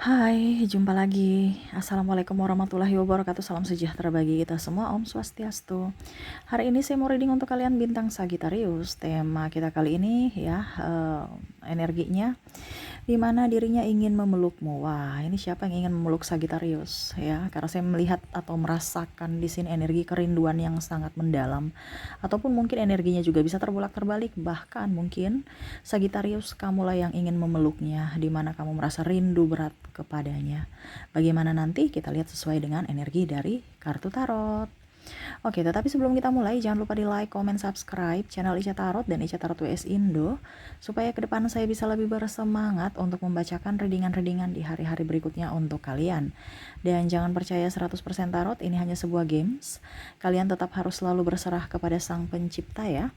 Hai, jumpa lagi. Assalamualaikum warahmatullahi wabarakatuh. Salam sejahtera bagi kita semua. Om Swastiastu. Hari ini saya mau reading untuk kalian bintang Sagittarius. Tema kita kali ini ya, energinya di mana dirinya ingin memelukmu. Wah, ini siapa yang ingin memeluk Sagittarius ya? Karena saya melihat atau merasakan di sini energi kerinduan yang sangat mendalam, ataupun mungkin energinya juga bisa terbolak-terbalik. Bahkan mungkin Sagittarius kamulah yang ingin memeluknya, di mana kamu merasa rindu berat kepadanya. Bagaimana nanti kita lihat sesuai dengan energi dari kartu tarot. Oke, tetapi sebelum kita mulai, jangan lupa di like, comment, subscribe channel Ica Tarot dan Ica Tarot WS Indo, supaya ke depan saya bisa lebih bersemangat untuk membacakan readingan-readingan di hari-hari berikutnya untuk kalian. Dan jangan percaya 100% tarot, ini hanya sebuah games. Kalian tetap harus selalu berserah kepada Sang Pencipta ya.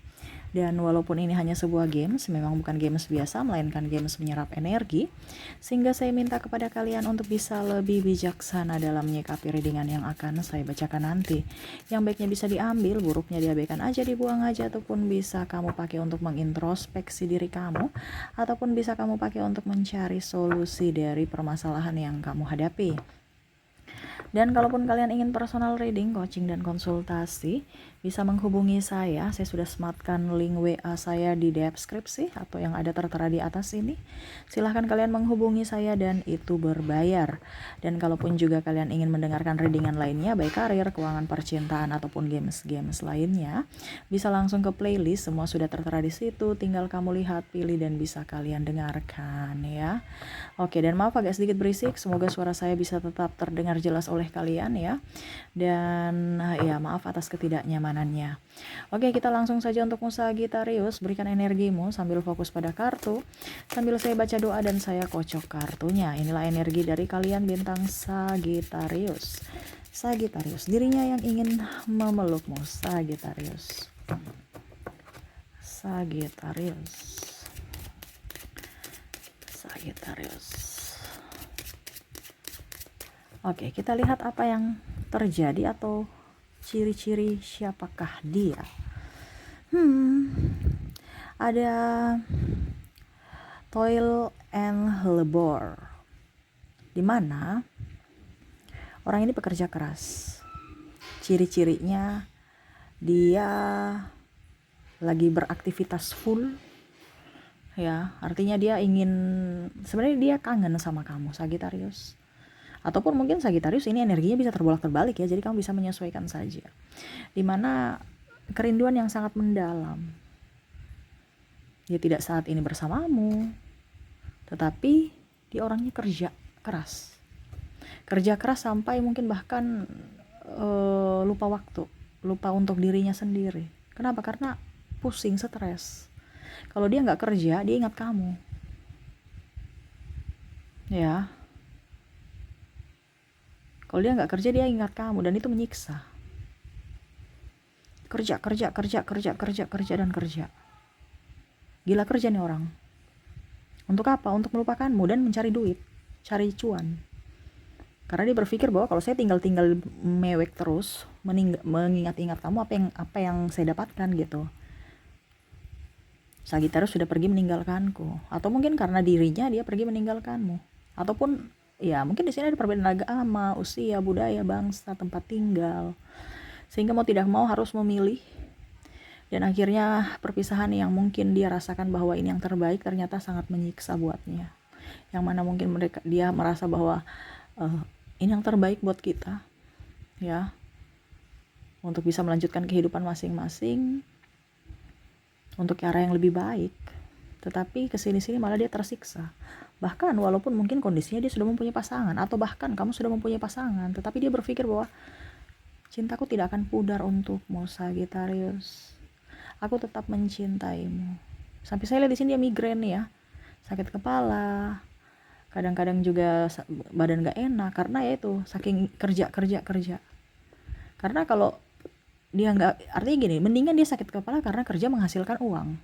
Dan walaupun ini hanya sebuah games, memang bukan games biasa, melainkan games menyerap energi, sehingga saya minta kepada kalian untuk bisa lebih bijaksana dalam menyikapi readingan yang akan saya bacakan nanti. Yang baiknya bisa diambil, buruknya diabaikan aja, dibuang aja, ataupun bisa kamu pakai untuk mengintrospeksi diri kamu, ataupun bisa kamu pakai untuk mencari solusi dari permasalahan yang kamu hadapi. Dan kalaupun kalian ingin personal reading, coaching, dan konsultasi, bisa menghubungi saya. Saya sudah sematkan link WA saya di deskripsi atau yang ada tertera di atas ini. Silahkan kalian menghubungi saya dan itu berbayar. Dan kalaupun juga kalian ingin mendengarkan readingan lainnya, baik karir, keuangan, percintaan, ataupun games-games lainnya, bisa langsung ke playlist. Semua sudah tertera di situ. Tinggal kamu lihat, pilih, dan bisa kalian dengarkan ya. Oke, dan maaf agak sedikit berisik. Semoga suara saya bisa tetap terdengar jelas oleh kalian ya. Dan ya maaf atas ketidaknyamanannya. Oke, kita langsung saja untuk Sagittarius. Berikan energimu sambil fokus pada kartu, sambil saya baca doa dan saya kocok kartunya. Inilah energi dari kalian bintang Sagittarius. Sagittarius, dirinya yang ingin memelukmu. Sagittarius. Sagittarius. Sagittarius. Oke, kita lihat apa yang terjadi atau ciri-ciri siapakah dia. Ada toil and labor, di mana orang ini pekerja keras. Ciri-cirinya dia lagi beraktivitas full ya, artinya dia ingin, sebenarnya dia kangen sama kamu Sagittarius. Ataupun mungkin Sagittarius ini energinya bisa terbolak-terbalik ya, jadi kamu bisa menyesuaikan saja. Dimana kerinduan yang sangat mendalam. Dia tidak saat ini bersamamu, tetapi dia orangnya kerja keras. Kerja keras sampai mungkin bahkan lupa waktu, lupa untuk dirinya sendiri. Kenapa? Karena pusing, stres. Kalau dia nggak kerja, dia ingat kamu. Ya. Kalau dia nggak kerja, dia ingat kamu, dan itu menyiksa. Kerja, dan kerja. Gila kerja nih orang. Untuk apa? Untuk melupakanmu dan mencari duit, cari cuan. Karena dia berpikir bahwa kalau saya tinggal mewek terus, mengingat-ingat kamu, apa yang saya dapatkan gitu. Sagittarius sudah pergi meninggalkanku, atau mungkin karena dirinya dia pergi meninggalkanmu, ataupun ya mungkin di sini ada perbedaan agama, usia, budaya, bangsa, tempat tinggal, sehingga mau tidak mau harus memilih. Dan akhirnya perpisahan yang mungkin dia rasakan bahwa ini yang terbaik ternyata sangat menyiksa buatnya. Yang mana mungkin dia merasa bahwa ini yang terbaik buat kita ya, untuk bisa melanjutkan kehidupan masing-masing, untuk cara yang lebih baik. Tetapi kesini-sini malah dia tersiksa. Bahkan walaupun mungkin kondisinya dia sudah mempunyai pasangan, atau bahkan kamu sudah mempunyai pasangan, tetapi dia berpikir bahwa cintaku tidak akan pudar untukmu Sagittarius. Aku tetap mencintaimu. Sampai saya lihat di sini dia migrain ya, sakit kepala, kadang-kadang juga badan gak enak karena ya itu saking kerja. Karena kalau dia nggak, artinya gini, mendingan dia sakit kepala karena kerja menghasilkan uang,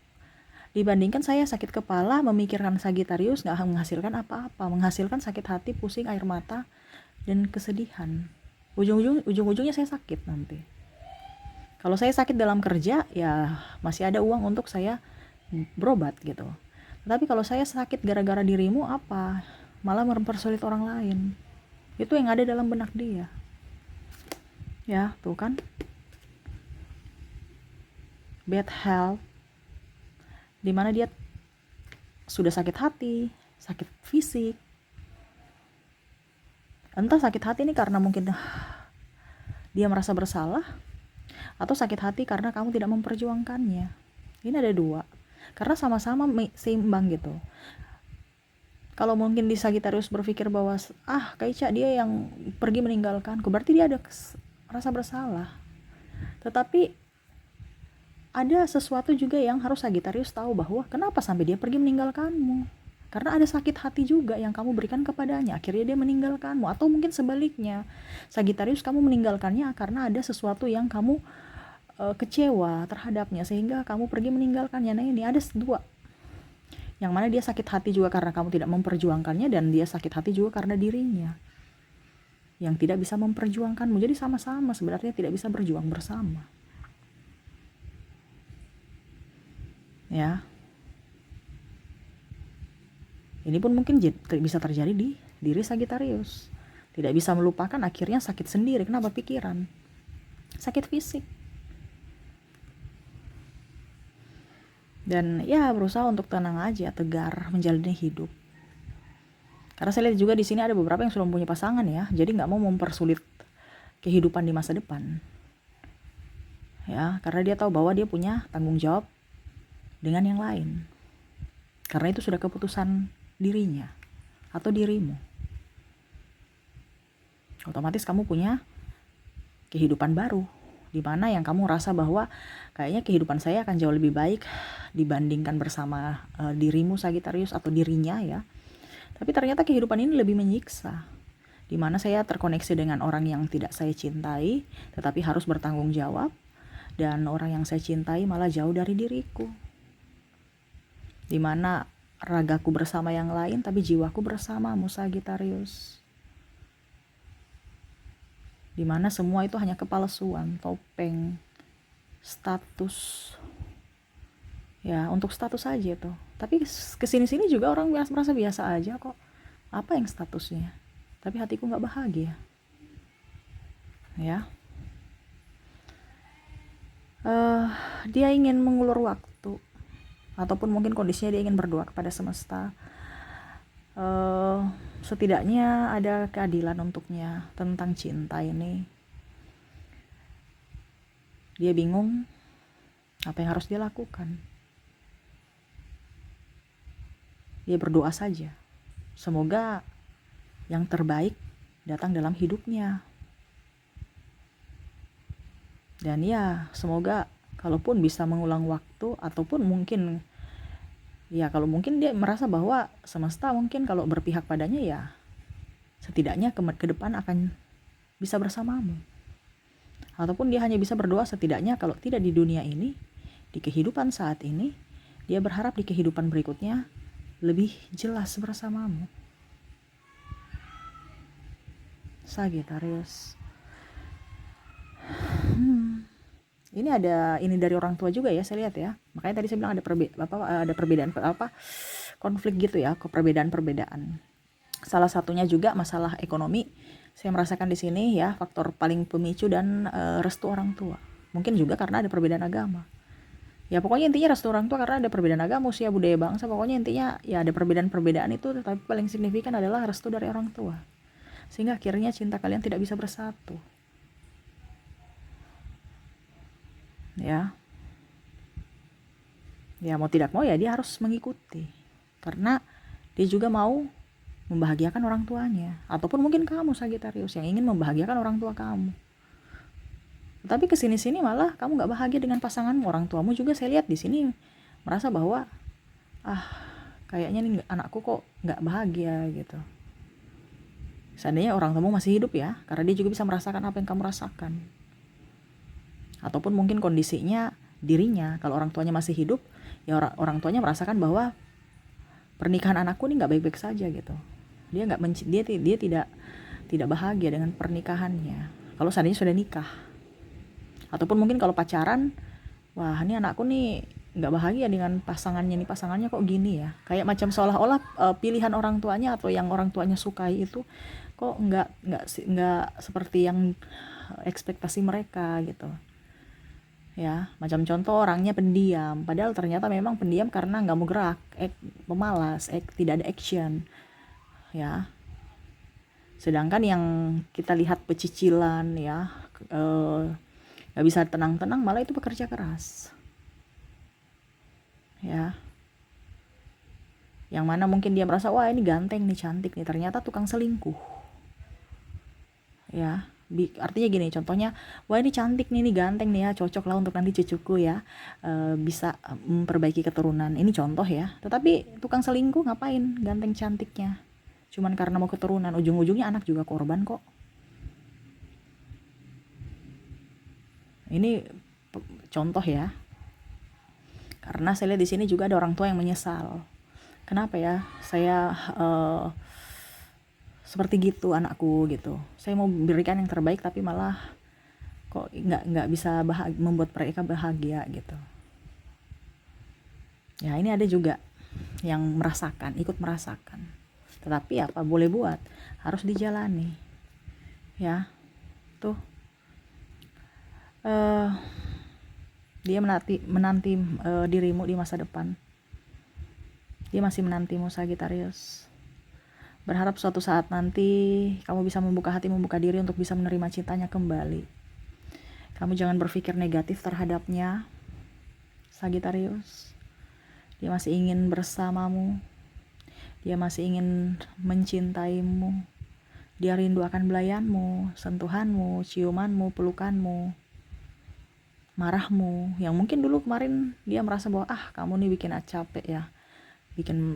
dibandingkan saya sakit kepala memikirkan Sagittarius nggak menghasilkan apa-apa, menghasilkan sakit hati, pusing, air mata, dan kesedihan. Ujung-ujungnya saya sakit nanti. Kalau saya sakit dalam kerja ya masih ada uang untuk saya berobat gitu. Tapi kalau saya sakit gara-gara dirimu, apa malah mempersulit orang lain. Itu yang ada dalam benak dia. Ya, tuh kan. Bad health, dimana dia sudah sakit hati, sakit fisik. Entah sakit hati ini karena mungkin dia merasa bersalah, atau sakit hati karena kamu tidak memperjuangkannya. Ini ada dua, karena sama-sama seimbang gitu. Kalau mungkin di Sagittarius berpikir bahwa Kaica dia yang pergi meninggalkanku, berarti dia ada rasa bersalah. Tetapi ada sesuatu juga yang harus Sagittarius tahu, bahwa kenapa sampai dia pergi meninggalkanmu. Karena ada sakit hati juga yang kamu berikan kepadanya, akhirnya dia meninggalkanmu. Atau mungkin sebaliknya, Sagittarius kamu meninggalkannya karena ada sesuatu yang kamu kecewa terhadapnya, sehingga kamu pergi meninggalkannya. Nah, ini ada dua. Yang mana dia sakit hati juga karena kamu tidak memperjuangkannya, dan dia sakit hati juga karena dirinya yang tidak bisa memperjuangkanmu. Jadi sama-sama sebenarnya tidak bisa berjuang bersama. Ya, ini pun mungkin bisa terjadi di diri Sagittarius. Tidak bisa melupakan, akhirnya sakit sendiri. Kenapa? Pikiran, sakit fisik. Dan ya berusaha untuk tenang aja, tegar menjalani hidup. Karena saya lihat juga di sini ada beberapa yang sudah mempunyai pasangan ya, jadi nggak mau mempersulit kehidupan di masa depan. Ya, karena dia tahu bahwa dia punya tanggung jawab dengan yang lain. Karena itu sudah keputusan dirinya atau dirimu. Otomatis kamu punya kehidupan baru, di mana yang kamu rasa bahwa kayaknya kehidupan saya akan jauh lebih baik dibandingkan bersama dirimu Sagittarius atau dirinya ya. Tapi ternyata kehidupan ini lebih menyiksa, di mana saya terkoneksi dengan orang yang tidak saya cintai, tetapi harus bertanggung jawab, dan orang yang saya cintai malah jauh dari diriku. Di mana ragaku bersama yang lain, tapi jiwaku bersamamu Sagittarius. Di mana semua itu hanya kepalsuan, topeng, status. Ya, untuk status aja tuh. Tapi kesini-sini juga orang merasa biasa aja kok. Apa yang statusnya? Tapi hatiku nggak bahagia. Ya. Dia ingin mengulur waktu, ataupun mungkin kondisinya dia ingin berdoa kepada semesta. Setidaknya ada keadilan untuknya tentang cinta ini. Dia bingung apa yang harus dia lakukan. Dia berdoa saja, semoga yang terbaik datang dalam hidupnya. Dan ya, semoga kalaupun bisa mengulang waktu, ataupun mungkin ya kalau mungkin dia merasa bahwa semesta mungkin kalau berpihak padanya, ya setidaknya ke depan akan bisa bersamamu. Ataupun dia hanya bisa berdoa, setidaknya kalau tidak di dunia ini, di kehidupan saat ini, dia berharap di kehidupan berikutnya lebih jelas bersamamu. Sagittarius. Ini ada ini dari orang tua juga ya, saya lihat ya. Makanya tadi saya bilang ada perbedaan konflik gitu ya, perbedaan. Salah satunya juga masalah ekonomi. Saya merasakan di sini ya, faktor paling pemicu dan restu orang tua. Mungkin juga karena ada perbedaan agama. Ya pokoknya intinya restu orang tua karena ada perbedaan agama, usia, budaya, bangsa. Pokoknya intinya ya ada perbedaan itu, tapi paling signifikan adalah restu dari orang tua. Sehingga akhirnya cinta kalian tidak bisa bersatu. Ya. Ya mau tidak mau ya dia harus mengikuti. Karena dia juga mau membahagiakan orang tuanya. Ataupun mungkin kamu Sagittarius yang ingin membahagiakan orang tua kamu. Tapi kesini-sini malah kamu nggak bahagia dengan pasanganmu. Orang tuamu juga saya lihat di sini merasa bahwa kayaknya nih anakku kok nggak bahagia gitu. Seandainya orang tuamu masih hidup ya, karena dia juga bisa merasakan apa yang kamu rasakan. Ataupun mungkin kondisinya dirinya, kalau orang tuanya masih hidup, ya orang tuanya merasakan bahwa pernikahan anakku nih nggak baik-baik saja gitu. Dia tidak bahagia dengan pernikahannya. Kalau seandainya sudah nikah. Ataupun mungkin kalau pacaran, wah ini anakku nih nggak bahagia dengan pasangannya, nih pasangannya kok gini ya, kayak macam seolah-olah pilihan orang tuanya atau yang orang tuanya sukai itu kok nggak seperti yang ekspektasi mereka gitu ya. Macam contoh, orangnya pendiam padahal ternyata memang pendiam karena nggak mau gerak, pemalas, tidak ada action ya. Sedangkan yang kita lihat pecicilan ya, nggak bisa tenang-tenang, malah itu bekerja keras ya, yang mana mungkin dia merasa wah ini ganteng nih, cantik nih, ternyata tukang selingkuh ya. Artinya gini, contohnya wah ini cantik nih, ini ganteng nih ya, cocok lah untuk nanti cucuku ya, bisa memperbaiki keturunan, ini contoh ya. Tetapi tukang selingkuh ngapain ganteng cantiknya, cuman karena mau keturunan, ujung-ujungnya anak juga korban kok. Ini contoh ya, karena saya lihat di sini juga ada orang tua yang menyesal, kenapa ya saya seperti gitu anakku gitu, saya mau berikan yang terbaik tapi malah kok nggak bisa membuat mereka bahagia gitu ya. Ini ada juga yang merasakan, ikut merasakan, tetapi apa boleh buat, harus dijalani ya. Tuh dia menanti dirimu di masa depan, dia masih menantimu Sagitarius. Berharap suatu saat nanti kamu bisa membuka hati, membuka diri untuk bisa menerima cintanya kembali. Kamu jangan berpikir negatif terhadapnya Sagitarius. Dia masih ingin bersamamu, dia masih ingin mencintaimu, dia rindu akan belayanmu, sentuhanmu, ciumanmu, pelukanmu, marahmu, yang mungkin dulu kemarin dia merasa bahwa kamu nih bikin capek ya, bikin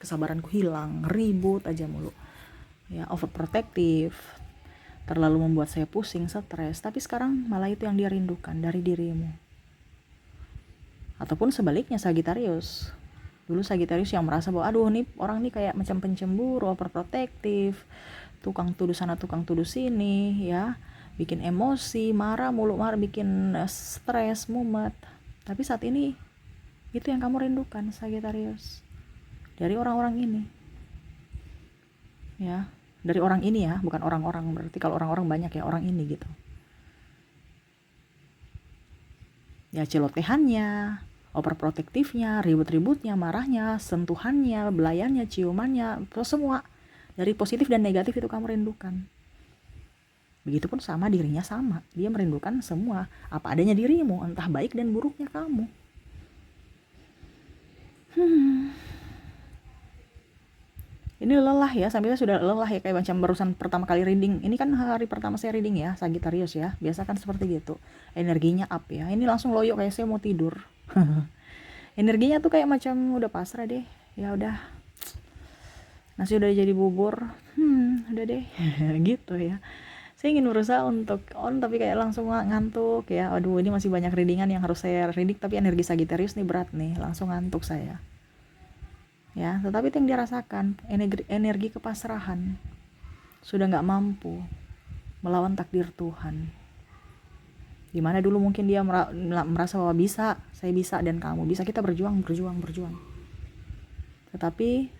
kesabaranku hilang, ribut aja mulu ya, overprotective, terlalu membuat saya pusing, stres. Tapi sekarang malah itu yang dia rindukan dari dirimu. Ataupun sebaliknya Sagitarius, dulu Sagitarius yang merasa bahwa aduh nih orang nih kayak macam pencemburu, overprotective, tukang tuduh sana tukang tuduh sini ya, bikin emosi, marah mulu, bikin stres, mumet. Tapi saat ini itu yang kamu rindukan Sagitarius, dari orang-orang ini ya, dari orang ini ya, bukan orang-orang, berarti kalau orang-orang banyak ya, orang ini gitu ya. Celotehannya, overprotektifnya, ribut-ributnya, marahnya, sentuhannya, belayannya, ciumannya, terus semua dari positif dan negatif itu kamu rindukan. Begitupun sama dirinya, sama, dia merindukan semua apa adanya dirimu, entah baik dan buruknya kamu. Ini lelah ya, sampai saya sudah lelah ya, kayak macam barusan pertama kali reading. Ini kan hari pertama saya reading ya, Sagittarius ya. Biasa kan seperti gitu, energinya up ya. Ini langsung loyo kayak saya mau tidur. Energinya tuh kayak macam udah pasrah deh. Ya udah, nasi udah jadi bubur. Udah deh. Gitu ya. Saya ingin berusaha untuk on, tapi kayak langsung ngantuk ya. Aduh, ini masih banyak readingan yang harus saya reading, tapi energi Sagittarius nih berat nih, langsung ngantuk saya. Ya, tetapi itu yang dia rasakan, energi kepasrahan, sudah nggak mampu melawan takdir Tuhan. Dimana dulu mungkin dia merasa bahwa bisa, saya bisa dan kamu bisa, kita berjuang. Tetapi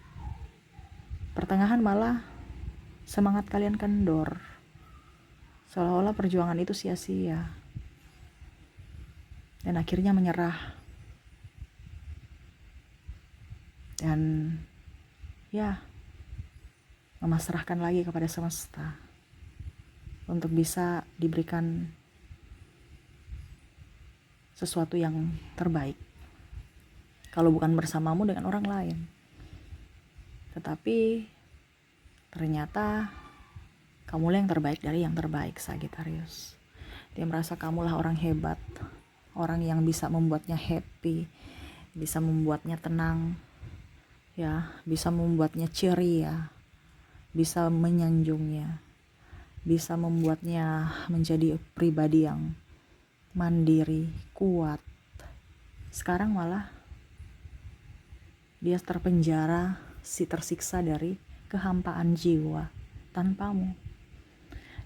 pertengahan malah semangat kalian kendor, seolah-olah perjuangan itu sia-sia, dan akhirnya menyerah. Dan ya, memasrahkan lagi kepada semesta untuk bisa diberikan sesuatu yang terbaik, kalau bukan bersamamu dengan orang lain. Tetapi ternyata kamulah yang terbaik dari yang terbaik Sagittarius. Dia merasa kamulah orang hebat, orang yang bisa membuatnya happy, bisa membuatnya tenang ya, bisa membuatnya ceria, bisa menyanjungnya, bisa membuatnya menjadi pribadi yang mandiri, kuat. Sekarang malah dia terpenjara, tersiksa dari kehampaan jiwa tanpamu.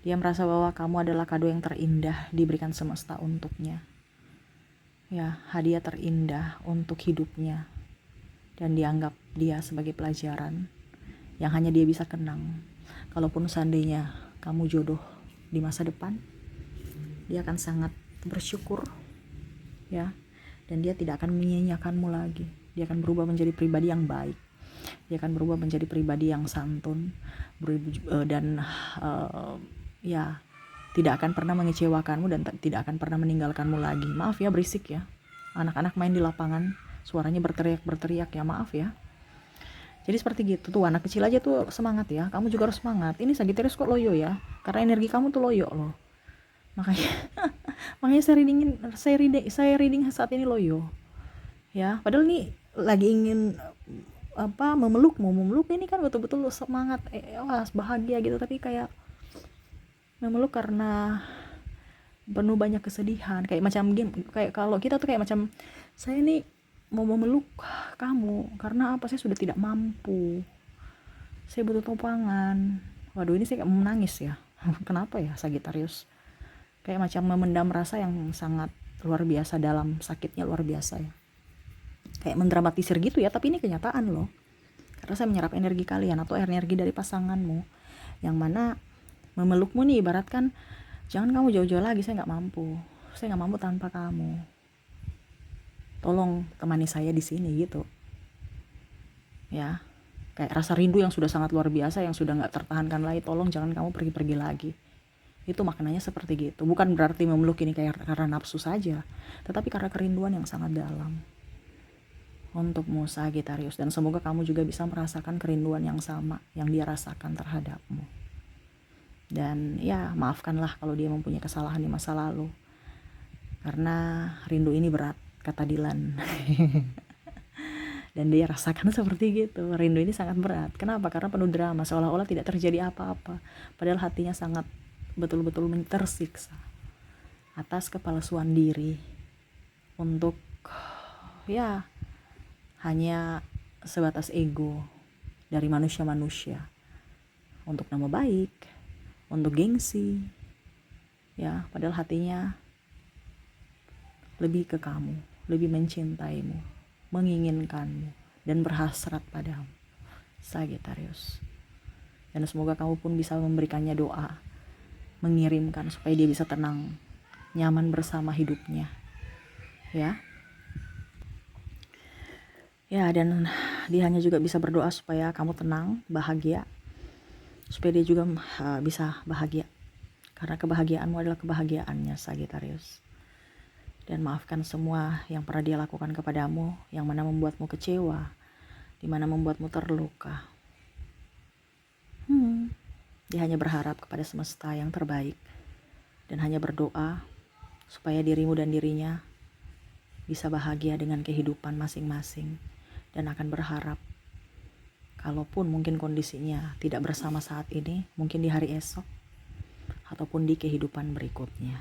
Dia merasa bahwa kamu adalah kado yang terindah diberikan semesta untuknya. ya hadiah terindah untuk hidupnya, dan dianggap dia sebagai pelajaran yang hanya dia bisa kenang. Kalaupun seandainya kamu jodoh di masa depan, dia akan sangat bersyukur, ya, dan dia tidak akan menyia-nyiakanmu lagi. Dia akan berubah menjadi pribadi yang baik, dia akan berubah menjadi pribadi yang santun, dan ya tidak akan pernah mengecewakanmu dan tidak akan pernah meninggalkanmu lagi. Maaf ya berisik ya, anak-anak main di lapangan, suaranya berteriak ya, maaf ya. Jadi seperti gitu tuh, anak kecil aja tuh semangat ya, kamu juga harus semangat. Ini Sagittarius kok loyo ya, karena energi kamu tuh loyo loh, makanya makanya saya reading saat ini loyo ya. Padahal nih lagi ingin memeluk ini kan betul-betul semangat, bahagia gitu, tapi kayak memeluk karena penuh banyak kesedihan, kayak macam game. Kayak kalau kita tuh kayak macam, saya nih mau memeluk kamu karena apa, saya sudah tidak mampu, saya butuh topangan. Waduh, ini saya kayak mau menangis ya. Kenapa ya Sagittarius, kayak macam memendam rasa yang sangat luar biasa, dalam sakitnya luar biasa ya, kayak mendramatisir gitu ya, tapi ini kenyataan loh. Karena saya menyerap energi kalian atau energi dari pasanganmu, yang mana memelukmu nih ibaratkan, jangan kamu jauh-jauh lagi, saya nggak mampu tanpa kamu, tolong temani saya di sini gitu ya. Kayak rasa rindu yang sudah sangat luar biasa, yang sudah nggak tertahankan lagi, tolong jangan kamu pergi-pergi lagi. Itu maknanya seperti gitu. Bukan berarti memeluk ini kayak karena nafsu saja, tetapi karena kerinduan yang sangat dalam untukmu Sagittarius. Dan semoga kamu juga bisa merasakan kerinduan yang sama yang dia rasakan terhadapmu. Dan ya maafkanlah kalau dia mempunyai kesalahan di masa lalu, karena rindu ini berat, kata Dilan. Dan dia rasakan seperti gitu, rindu ini sangat berat. Kenapa? Karena penuh drama, seolah-olah tidak terjadi apa-apa, padahal hatinya sangat betul-betul tersiksa atas kepalsuan diri untuk ya hanya sebatas ego dari manusia-manusia, untuk nama baik, untuk gengsi ya. Padahal hatinya lebih ke kamu, lebih mencintaimu, menginginkanmu, dan berhasrat padamu Sagittarius. Dan semoga kamu pun bisa memberikannya doa, mengirimkan supaya dia bisa tenang, nyaman bersama hidupnya ya. Ya, dan dia hanya juga bisa berdoa supaya kamu tenang, bahagia, supaya dia juga bisa bahagia, karena kebahagiaanmu adalah kebahagiaannya Sagittarius. Dan maafkan semua yang pernah dia lakukan kepadamu, yang mana membuatmu kecewa, di mana membuatmu terluka. Dia hanya berharap kepada semesta yang terbaik, dan hanya berdoa supaya dirimu dan dirinya bisa bahagia dengan kehidupan masing-masing. Dan akan berharap, kalaupun mungkin kondisinya tidak bersama saat ini, mungkin di hari esok ataupun di kehidupan berikutnya.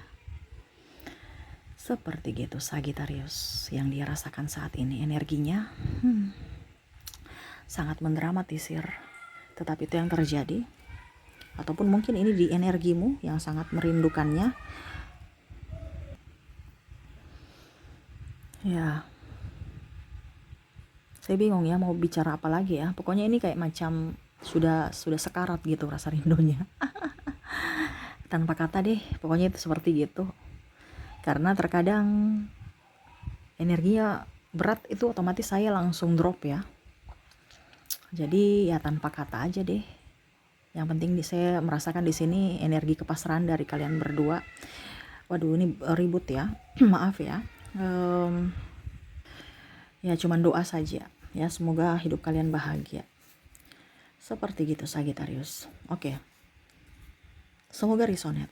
Seperti gitu Sagittarius yang dia rasakan saat ini. Energinya sangat mendramatisir, tetapi itu yang terjadi. Ataupun mungkin ini di energimu yang sangat merindukannya ya. Saya bingung ya mau bicara apa lagi ya. Pokoknya ini kayak macam sudah sekarat gitu rasa rindunya. Tanpa kata deh, pokoknya itu seperti gitu. Karena terkadang energinya berat, itu otomatis saya langsung drop ya. Jadi ya tanpa kata aja deh. Yang penting saya merasakan di sini energi kepasrahan dari kalian berdua. Waduh, ini ribut ya. Maaf ya. Ya cuman doa saja ya, semoga hidup kalian bahagia. Seperti gitu Sagittarius. Oke. Semoga resonate.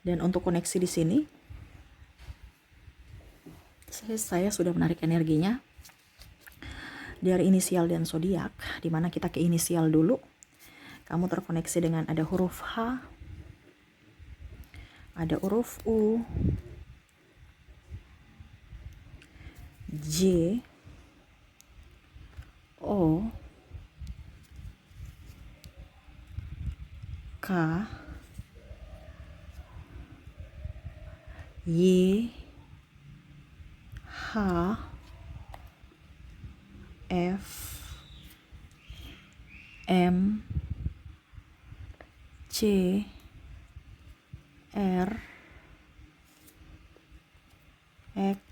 Dan untuk koneksi di sini, saya sudah menarik energinya dari inisial dan zodiak, di mana kita ke inisial dulu. Kamu terkoneksi dengan ada huruf H, ada huruf U, J, O, K, Y, H F M C R X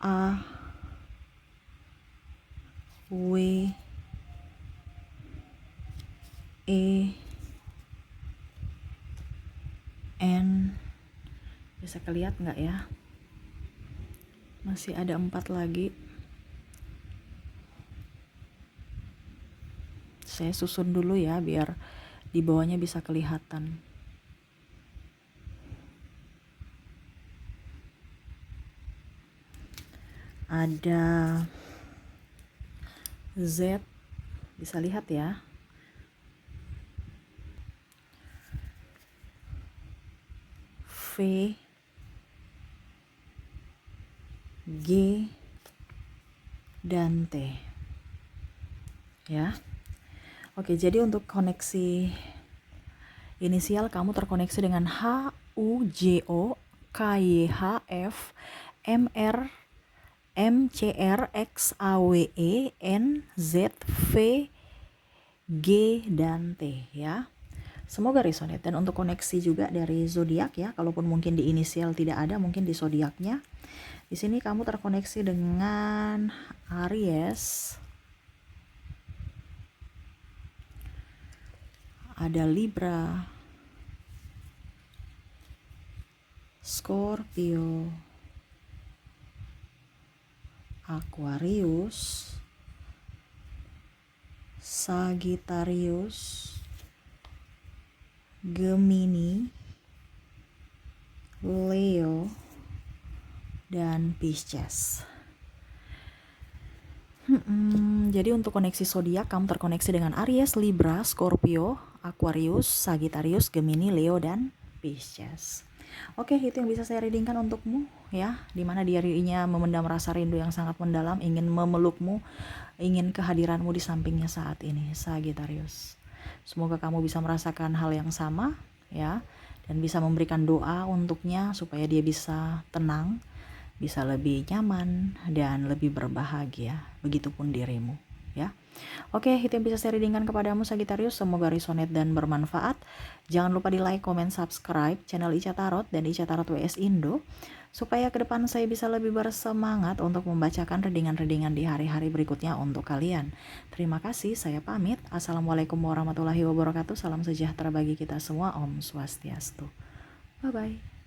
A W E N. Bisa kelihatan nggak ya? Masih ada 4 lagi. Saya susun dulu ya biar di bawahnya bisa kelihatan. Ada Z, bisa lihat ya. V, G, dan T. Ya. Oke, jadi untuk koneksi inisial kamu terkoneksi dengan H, U, J, O, K, Y, H, F, M, R, M, C, R, X, A, W, E, N, Z, V, G, dan T ya. Semoga resonate. Dan untuk koneksi juga dari zodiak ya, kalaupun mungkin di inisial tidak ada, mungkin di zodiaknya. Di sini kamu terkoneksi dengan Aries, ada Libra, Scorpio, Aquarius, Sagittarius, Gemini, Leo, dan Pisces. Jadi untuk koneksi zodiak kamu terkoneksi dengan Aries, Libra, Scorpio, Aquarius, Sagittarius, Gemini, Leo, dan Pisces. Oke, itu yang bisa saya readingkan untukmu ya, dimana dirinya memendam rasa rindu yang sangat mendalam, ingin memelukmu, ingin kehadiranmu di sampingnya saat ini, Sagittarius. Semoga kamu bisa merasakan hal yang sama ya, dan bisa memberikan doa untuknya supaya dia bisa tenang, bisa lebih nyaman dan lebih berbahagia. Begitupun dirimu ya. Oke, itu yang bisa saya readingkan kepadamu Sagittarius. Semoga resonate dan bermanfaat. Jangan lupa di like, comment, subscribe channel Ica Tarot dan Ica Tarot WS Indo, supaya ke depan saya bisa lebih bersemangat untuk membacakan readingan-readingan di hari-hari berikutnya untuk kalian. Terima kasih, saya pamit. Assalamualaikum warahmatullahi wabarakatuh. Salam sejahtera bagi kita semua. Om Swastiastu. Bye-bye.